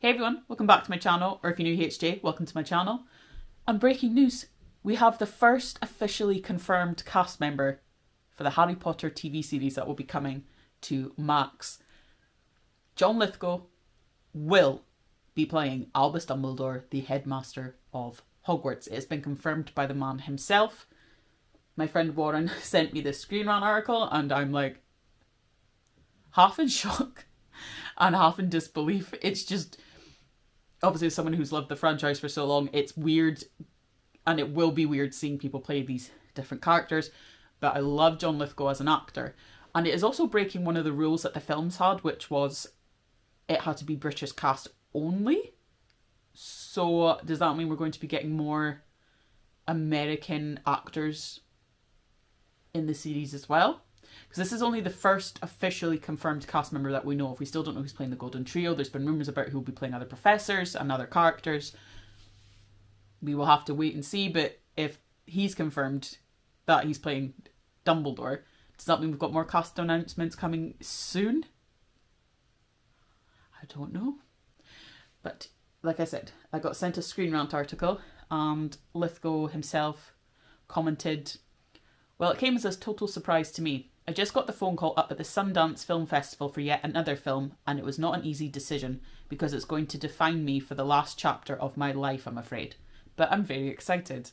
Hey everyone, welcome back to my channel, or if you're new HJ, welcome to my channel. And breaking news, we have the first officially confirmed cast member for the Harry Potter TV series that will be coming to Max. John Lithgow will be playing Albus Dumbledore, the headmaster of Hogwarts. It has been confirmed by the man himself. My friend Warren sent me this Screen Rant article and I'm like half in shock and half in disbelief. It's just, obviously as someone who's loved the franchise for so long, it's weird, and it will be weird seeing people play these different characters, but I love John Lithgow as an actor. And it is also breaking one of the rules that the films had, which was it had to be British cast only. So does that mean we're going to be getting more American actors in the series as well? Because this is only the first officially confirmed cast member that we know of. We still don't know who's playing the Golden Trio. There's been rumours about who will be playing other professors and other characters. We will have to wait and see, but if he's confirmed that he's playing Dumbledore, does that mean we've got more cast announcements coming soon? I don't know. But like I said, I got sent a Screen Rant article and Lithgow himself commented, "Well, it came as a total surprise to me. I just got the phone call up at the Sundance Film Festival for yet another film, and it was not an easy decision because it's going to define me for the last chapter of my life, I'm afraid. But I'm very excited.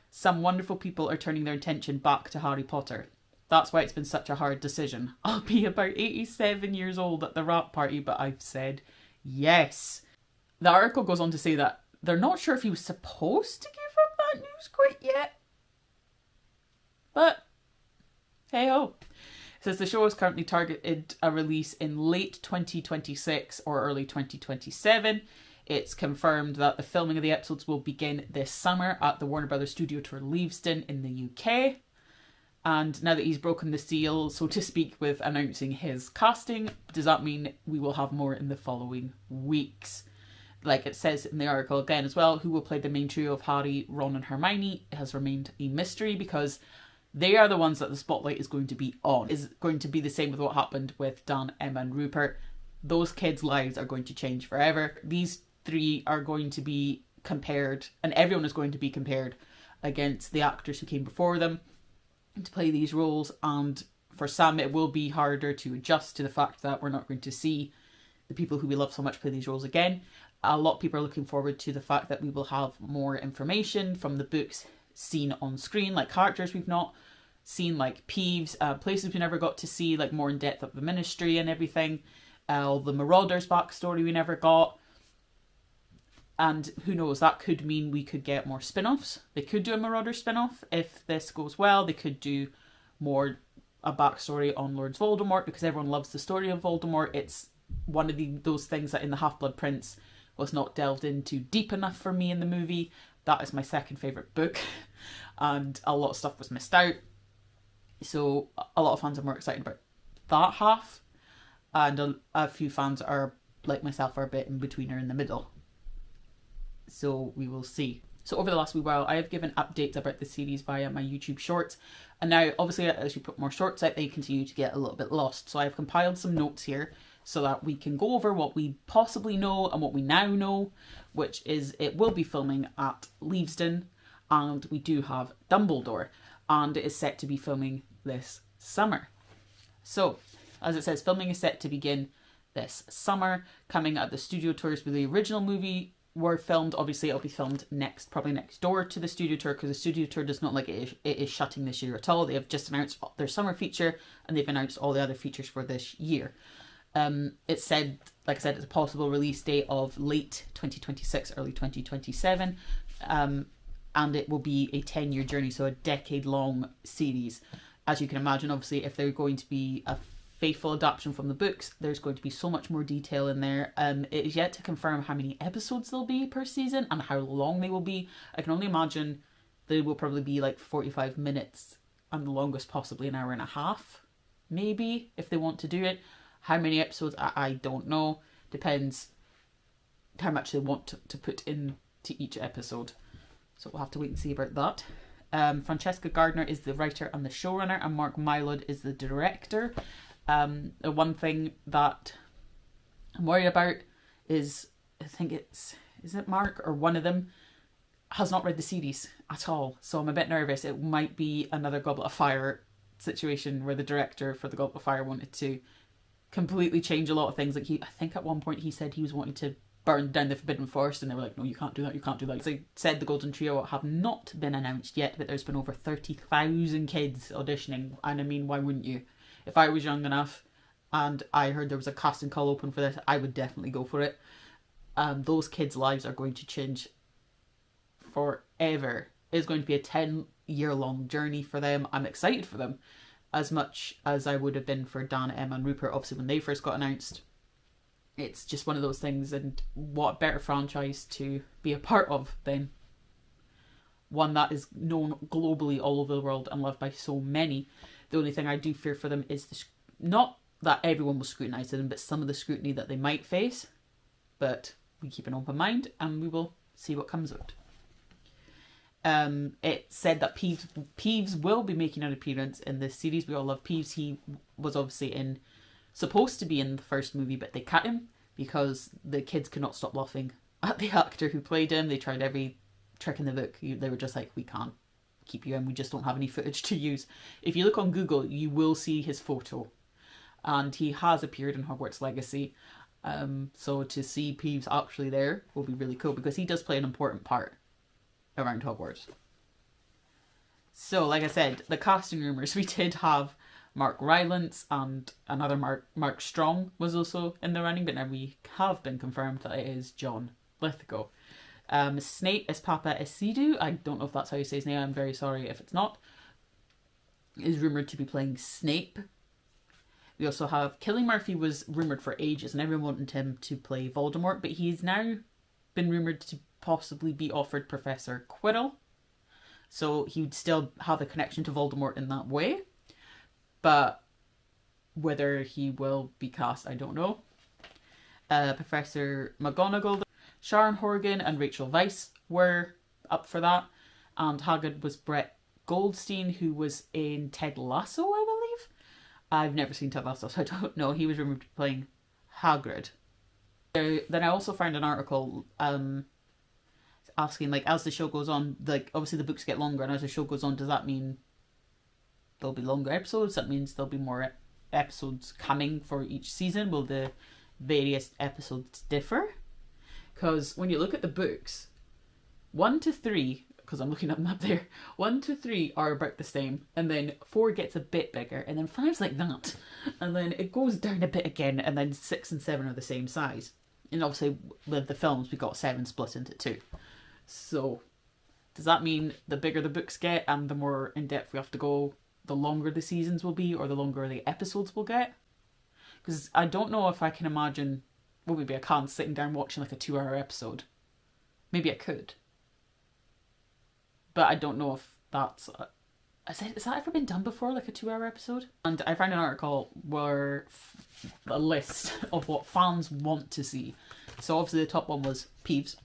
Some wonderful people are turning their attention back to Harry Potter. That's why it's been such a hard decision. I'll be about 87 years old at the wrap party, but I've said yes." The article goes on to say that they're not sure if he was supposed to give up that news quite yet. But hey ho. It says the show is currently targeted a release in late 2026 or early 2027. It's confirmed that the filming of the episodes will begin this summer at the Warner Brothers Studio Tour Leavesden in the UK. And now that he's broken the seal, so to speak, with announcing his casting, does that mean we will have more in the following weeks? Like it says in the article again as well, who will play the main trio of Harry, Ron and Hermione has remained a mystery because they are the ones that the spotlight is going to be on. Is going to be the same with what happened with Dan, Emma and Rupert. Those kids' lives are going to change forever. These three are going to be compared, and everyone is going to be compared against the actors who came before them to play these roles. And for some, it will be harder to adjust to the fact that we're not going to see the people who we love so much play these roles again. A lot of people are looking forward to the fact that we will have more information from the books seen on screen, like characters we've not seen, like Peeves, places we never got to see, like more in depth of the Ministry and everything, all the Marauders backstory we never got. And who knows, that could mean we could get more spin-offs. They could do a Marauder spin-off if this goes well. They could do more a backstory on Lord Voldemort because everyone loves the story of Voldemort. It's one of those things that in the Half-Blood Prince was not delved into deep enough for me in the movie. That is my second favourite book and a lot of stuff was missed out. So a lot of fans are more excited about that half, and a few fans are, like myself, are a bit in between or in the middle. So we will see. So over the last wee while, I have given updates about the series via my YouTube shorts. And now, obviously, as you put more shorts out, they continue to get a little bit lost. So I've compiled some notes here so that we can go over what we possibly know and what we now know, which is it will be filming at Leavesden, and we do have Dumbledore, and it is set to be filming this summer. So, as it says, filming is set to begin this summer, coming at the studio tours where the original movie were filmed. Obviously, it'll be filmed probably next door to the studio tour, because the studio tour does not like it is shutting this year at all. They have just announced their summer feature, and they've announced all the other features for this year. It said, like I said, it's a possible release date of late 2026, early 2027, and it will be a 10-year journey, so a decade-long series. As you can imagine, obviously, if they're going to be a faithful adaptation from the books, there's going to be so much more detail in there. It is yet to confirm how many episodes there'll be per season and how long they will be. I can only imagine they will probably be like 45 minutes and the longest possibly an hour and a half, maybe, if they want to do it. How many episodes, I don't know. Depends how much they want to put into each episode. So we'll have to wait and see about that. Francesca Gardner is the writer and the showrunner, and Mark Mylod is the director. The one thing that I'm worried about is I think is it Mark or one of them, has not read the series at all. So I'm a bit nervous. It might be another Goblet of Fire situation where the director for the Goblet of Fire wanted to completely change a lot of things. Like I think at one point he said he was wanting to burn down the Forbidden Forest, and they were like, no, you can't do that, you can't do that. As I said, the Golden Trio have not been announced yet, but there's been over 30,000 kids auditioning, and I mean, why wouldn't you? If I was young enough and I heard there was a casting call open for this, I would definitely go for it. Those kids' lives are going to change forever. It's going to be a 10-year-long journey for them. I'm excited for them as much as I would have been for Dan, Emma and Rupert, obviously, when they first got announced. It's just one of those things, and what better franchise to be a part of than one that is known globally all over the world and loved by so many. The only thing I do fear for them is not that everyone will scrutinise them, but some of the scrutiny that they might face. But we keep an open mind and we will see what comes of it. It said that Peeves will be making an appearance in this series. We all love Peeves. He was obviously supposed to be in the first movie, but they cut him because the kids could not stop laughing at the actor who played him. They tried every trick in the book. They were just like, we can't keep you in. We just don't have any footage to use. If you look on Google, you will see his photo. And he has appeared in Hogwarts Legacy. So to see Peeves actually there will be really cool, because he does play an important part around Hogwarts. So, like I said, the casting rumours, we did have Mark Rylance, and another Mark Strong was also in the running, but now we have been confirmed that it is John Lithgow. Snape is Papa Isidu. I don't know if that's how you say his name. I'm very sorry if it's not. Is rumoured to be playing Snape. We also have Cillian Murphy, was rumoured for ages and everyone wanted him to play Voldemort, but he's now been rumoured to possibly be offered Professor Quirrell. So he would still have a connection to Voldemort in that way. But whether he will be cast, I don't know. Professor McGonagall, Sharon Horgan and Rachel Weisz were up for that. And Hagrid was Brett Goldstein, who was in Ted Lasso, I believe. I've never seen Ted Lasso, so I don't know. He was rumoured to be playing Hagrid. Then I also found an article asking, like, as the show goes on, like, obviously the books get longer, and as the show goes on, does that mean there'll be longer episodes? That means there'll be more episodes coming for each season. Will the various episodes differ? Because when you look at the books, 1 to 3, because I'm looking at them up there, 1 to 3 are about the same, and then 4 gets a bit bigger, and then 5's like that, and then it goes down a bit again, and then 6 and 7 are the same size. And obviously with the films we got 7 split into 2. So does that mean the bigger the books get and the more in depth we have to go, the longer the seasons will be, or the longer the episodes will get? Because I don't know if I can imagine, well, maybe I can't, sitting down watching like a 2-hour episode. Maybe I could, but I don't know if that's has that ever been done before, like a 2-hour episode? And I found an article where a list of what fans want to see. So obviously the top one was Peeves.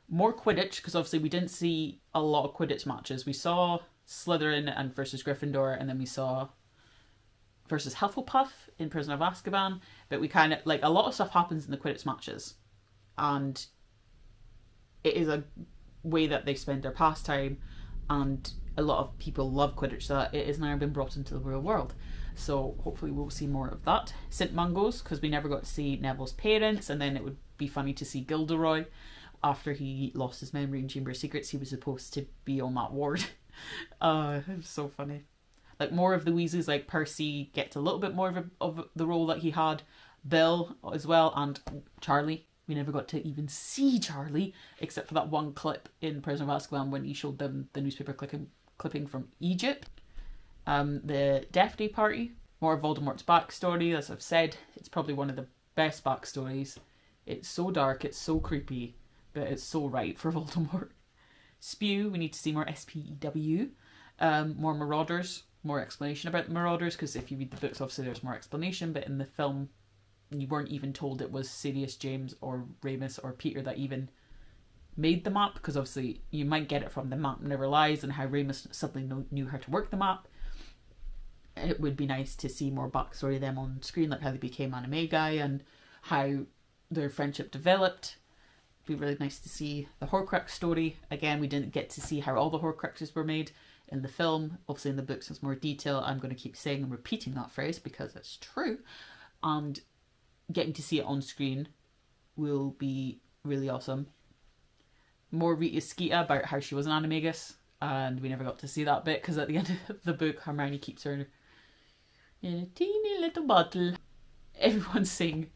More Quidditch, because obviously we didn't see a lot of Quidditch matches. We saw Slytherin and versus Gryffindor, and then we saw versus Hufflepuff in Prisoner of Azkaban. But we kind of, like, a lot of stuff happens in the Quidditch matches. And it is a way that they spend their pastime, and a lot of people love Quidditch, so that it has now been brought into the real world. So hopefully we'll see more of that. St Mungo's, because we never got to see Neville's parents, and then it would be funny to see Gilderoy. After he lost his memory in Chamber of Secrets, he was supposed to be on that ward. It was so funny. Like, more of the Weasleys, like Percy gets a little bit more of the role that he had. Bill as well, and Charlie. We never got to even see Charlie, except for that one clip in Prisoner of Azkaban when he showed them the newspaper clipping from Egypt. The Death Day party, more of Voldemort's backstory. As I've said, it's probably one of the best backstories. It's so dark, it's so creepy, but it's so right for Voldemort. Spew, we need to see more SPEW. More Marauders, more explanation about the Marauders, because if you read the books, obviously there's more explanation, but in the film, you weren't even told it was Sirius, James, or Remus, or Peter that even made the map, because obviously you might get it from The Map Never Lies and how Remus suddenly knew how to work the map. It would be nice to see more backstory of them on screen, like how they became Animagi and how their friendship developed. Be really nice to see the Horcrux story. Again, we didn't get to see how all the Horcruxes were made in the film. Obviously in the books there's more detail. I'm going to keep saying and repeating that phrase because it's true. And getting to see it on screen will be really awesome. More Rita Skeeter about how she was an animagus, and we never got to see that bit because at the end of the book Hermione keeps her in a teeny little bottle. Everyone's saying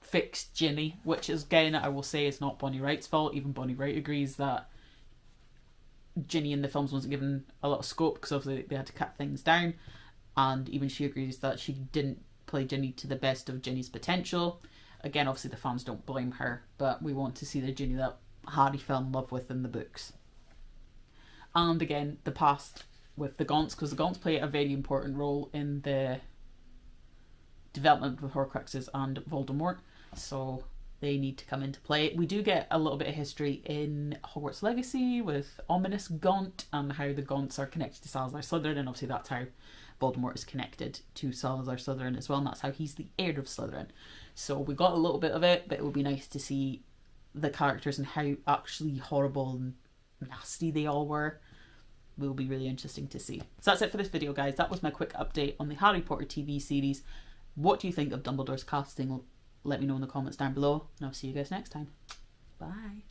fix Ginny, which is, again, I will say is not Bonnie Wright's fault. Even Bonnie Wright agrees that Ginny in the films wasn't given a lot of scope because obviously they had to cut things down, and even she agrees that she didn't play Ginny to the best of Ginny's potential. Again, obviously the fans don't blame her, but we want to see the Ginny that Harry fell in love with in the books. And again, the past with the Gaunts, because the Gaunts play a very important role in the development of Horcruxes and Voldemort, so they need to come into play. We do get a little bit of history in Hogwarts Legacy with Ominous Gaunt and how the Gaunts are connected to Salazar Slytherin, and obviously that's how Voldemort is connected to Salazar Slytherin as well, and that's how he's the heir of Slytherin. So we got a little bit of it, but it would be nice to see the characters and how actually horrible and nasty they all were. Will be really interesting to see. So that's it for this video, guys. That was my quick update on the Harry Potter TV series. What do you think of Dumbledore's casting? Let me know in the comments down below, and I'll see you guys next time. Bye.